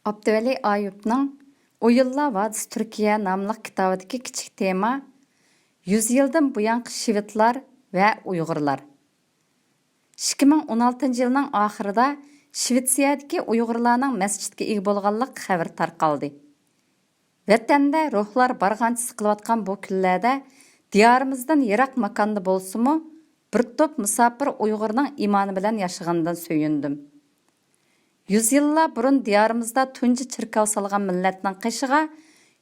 Abduvali Ayubning O'yinlar vadisi Turkiya nomli kitobidagi kichik tema 100 yildan buyangi shvedlar va Uyg'urlar. 2016-yilning oxirida Shvetsiyadagi Uyg'urlarning masjidga ega bo'lganlik xabar tarqaldi. Vatanda ruhlar barg'ancha siqilayotgan bu kunlarda diyorimizdan yiroq makonda bo'lsa-mu, bir to'p musofir Uyg'urning imoni bilan yashagandan suyundim. 100 yillar burun diyorimizda tunji chirkov salgan millatning qishiga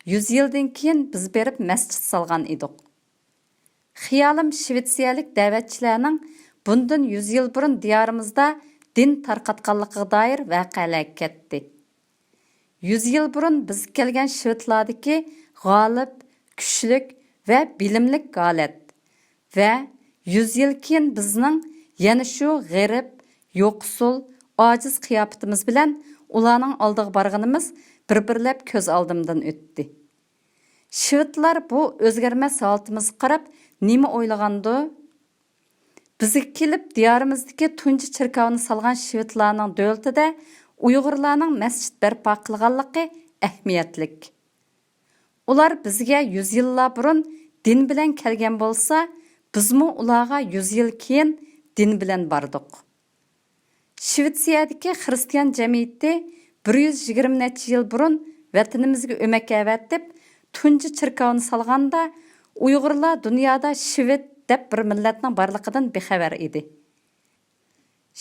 100 yildan keyin biz berib masjid salgan edik. Xiyolim Shvetsiyalik da'vatchilarning bundan 100 yil burun diyorimizda din tarqatganligiga doir voqealar ketdi. 100 yil burun biz kelgan shvedlardagi g'olib, kuchlik va bilimlik holat va 100 yil keyin bizning yana shu g'arib, yo'qsul, ojiz qiyofatimiz bilan ularning oldiga borganimiz bir-birlab ko'z oldimdan o'tdi. Shvedlar bu o'zgarmas holatimizga qarab nima o'ylagandi? Bizga kelib diyorimizdagi tunji chirkovni salgan shvedlarning davlatida Uyg'urlarning masjid barpo qilganligi ahamiyatlik. Ular bizga 100 yillar burun din bilan kelgan bo'lsa, bizmi ularga 100 yil keyin din bilan bordik. Shvetsiyadagi xristian jamiyati 120 necha yil burun vatanimizga o'mak avatib, tunji chirkovni salganda Uyg'urlar dunyoda shved deb bir millatning borligidan bexabar edi.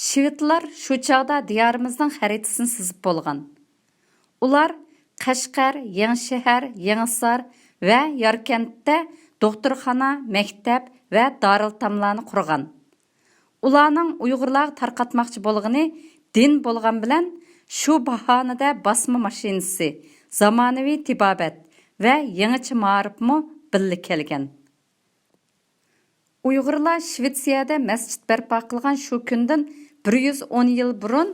Shvedlar shu chog'da diyorimizning xaritasini sizib bo'lgan. Ular Qashqar, Yangi Yangisar va Yarkentda doktorxona, maktab va dariltamlarni qurgan. Ularning Uyg'urlarga tarqatmoqchi bo'lgani din bo'lgan bilan shu bahonada bosma mashinasi, zamonaviy tibobat va yangicha ma'rifmi birga kelgan. Uyg'urlar Shvetsiyada masjid barpo qilgan shu kundan 110 yil burun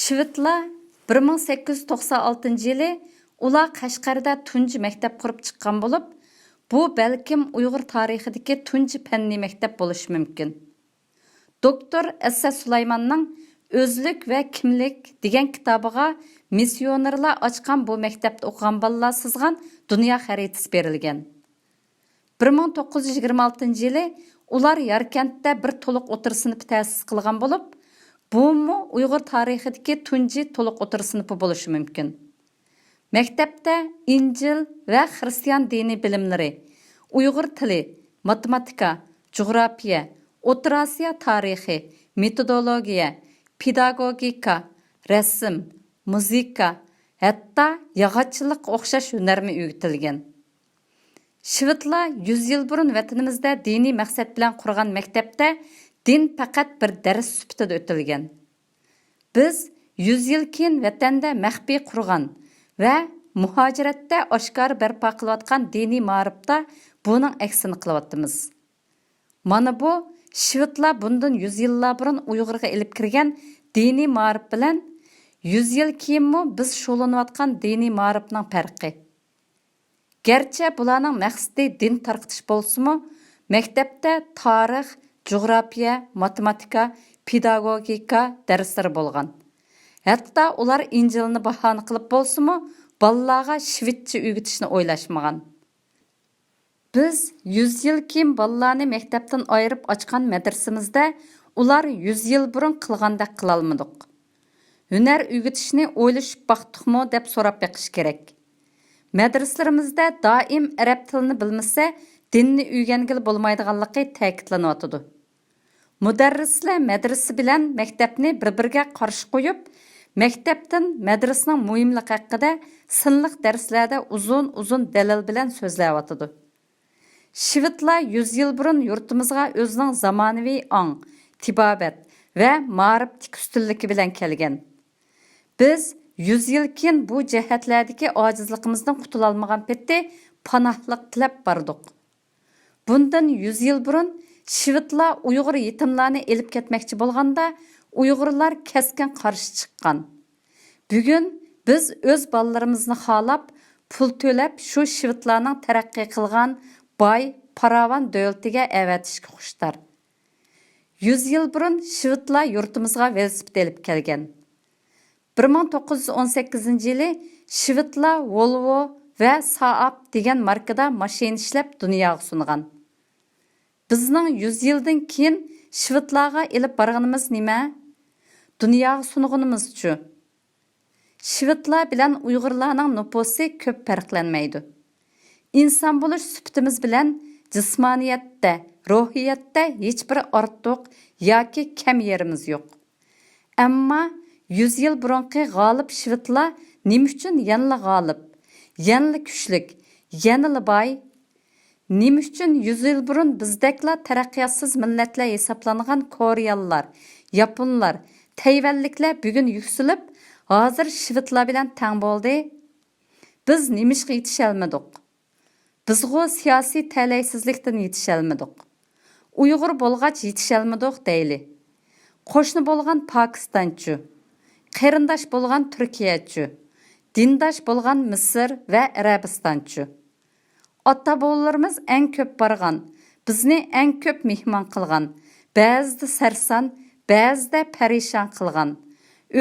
shvedlar 1896-yili ular Qashqarda tunji maktab qurib chiqqan bo'lib, bu balkim Uyg'ur tarixidagi tunji fanniy maktab bo'lishi mumkin. Doktor Assa Sulaymanning O'zlik va kimlik degan kitobiga missionerlar ochgan bu maktabda o'qigan bolalar sizgan dunyo xaritasi berilgan. 1926-yili ular Yarkentda bir to'liq o'tir sinfi ta'sis qilgan bo'lib, bu Uyg'ur tarixidagi tunji to'liq o'tir sinfi bo'lishi mumkin. Maktabda Injil va xristian diniy bilimlari, Uyg'ur tili, matematika, jug'rofiya, O'rta Osiyo tarixi, metodologiya, pedagogika, rasm, muzika, hatto yog'ochchilik o'xshash hunarmi o'rgatilgan. Shvedlar 100 yil burun vatanimizda diniy maqsad bilan qurgan maktabda din faqat bir dars sifatida o'tilgan. Biz 100 yil keyin vatanda maxfiy qurgan va muhojiratda oshkor barpo qilayotgan diniy ma'rifda buning aksini qilyapmiz. Mana bu shvedlar bundan 100 yillar burun Uyg'urga ilib kirgan diniy ma'rif bilan 100 yil keyinmi biz shug'ullanayotgan diniy ma'rifning farqi. Gerçi bularning maqsadi din tarqitish bo'lsa-mu, maktabda tarix, jug'rofiya, matematika, pedagogika darslari bo'lgan. Hatto ular Injilni bahona qilib bo'lsa-mu, bolalarga shvedcha o'rgatishni o'ylashmagan. Biz 100 yil keyin bolalarni maktabdan ayirib ochgan madrasamizda ular 100 yil burun qilgandek qila olmadik. Hunar o'rgatishni o'ylashib baqdiqmi deb so'rab beqish kerak. Madrasalarimizda doim arab tilini bilmasa, dinni o'rgangili bo'lmaydiganligi ta'kidlanyotdi. Mudarrislar madrasa bilan maktabni bir-biriga qarshi qo'yib, maktabdan madrasaning muhimligi haqida sinliq darslarda uzun dalil bilan so'zlayotdi. Shvedlar 100 yil burun yurtimizga o'zining zamonaviy ong, tibobat va ma'riflik ustunligi bilan kelgan. Biz 100 yil keyin bu jihatlardagi ojizligimizdan qutula olmagan paytda panohlik tilab bordik. Bundan 100 yil burun shvedlar Uyg'ur yetimlarni elib ketmoqchi bo'lganda Uyg'urlar keskin qarshi chiqqan. Bugun biz o'z bolalarimizni xolab, pul to'lab shu shvedlarning taraqqiy qilgan boy, paravan davlatiga avatishga xushtar. 100 yil burun shvedlar yurtimizga velosiped elib kelgan. 1918-yili Shvedlar Volvo va Saab degan markada mashina ishlab dunyoga sungan. Bizning 100 yildan keyin Shvedlarga elib borganimiz nima? Dunyoga sunganimiz-chu. Shvedlar bilan Uyg'urlarning nupusi ko'p farqlanmaydi. İnsan bo'lish sifatimiz bilan jismoniyatda, ruhiyatda hech bir ortiq yoki kam yerimiz yo'q. Ammo 100 yil burunqi g'olib Shvedlar nima uchun yanla g'olib, yanla kuchlik, yanla boy? Nima uchun 100 yil burun bizdeklar taraqqiyotsiz millatlar hisoblangan Koreyalılar, Yaponlar, Tayvanliklar bugun yuksilib, hozir Shvedlar bilan teng bo'ldi? Biz nimishga yetisholmadik? Bizgo siyosiy talaysizlikdan yetisholmadik. Uyg'ur bo'lg'ach yetisholmadik deyli. Qo'shni bo'lgan Pokistonchu, qarindosh bo'lgan Turkiyachu, dindosh bo'lgan Misr va Arabistonchu. Ota-bobolarimiz eng ko'p borgan, bizni eng ko'p mehmon qilgan, ba'zida sarson, ba'zida parishon qilgan.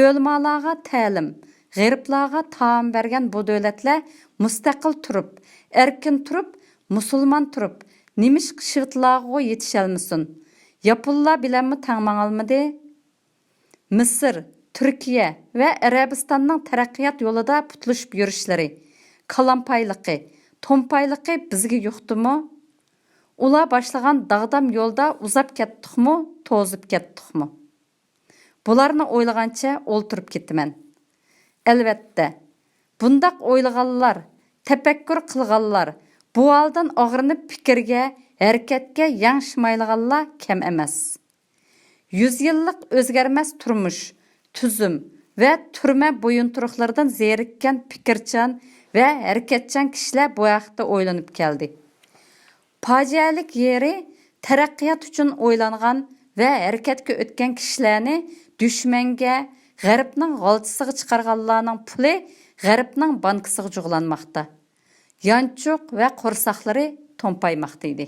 O'lmalarga ta'lim, g'ariblarga taom bergan bu davlatlar mustaqil turib, erkin turib, musulmon turib, nimish Shvedlarga yetisholmasin? Yaponlar bilanmi tangman olmadi? Misr, Turkiya va Arabistonning taraqqiyot yo'lida putlashib yurishlari, kalampayligi, to'mpayligi bizga yo'qdimi? Ular boshlagan dag'dam yo'lda uzab ketdikmi, to'zib ketdikmi? Bularni o'ylagancha o'ltirib ketaman. Albatta, bundaq o'ylaganlar, tafakkur qilganlar, bu holdan og'rinib fikrga, harakatga yanglishmaydiganlar kam emas. 100 yillik o'zgarmas turmush, tuzum va turma bo'yinturuqlardan zerikkan fikrchan va harakatchan kishilar bu haqda o'ylanib keldi. Fojialik yeri taraqqiyot uchun o'ylangan va harakatga o'tgan kishilarni dushmanga, g'arbning g'alchisiga chiqarganlarning puli g'arbning bankasiga jug'lanmoqda. Yanchuq va qo'rsaqlari to'mpaymoqda edi.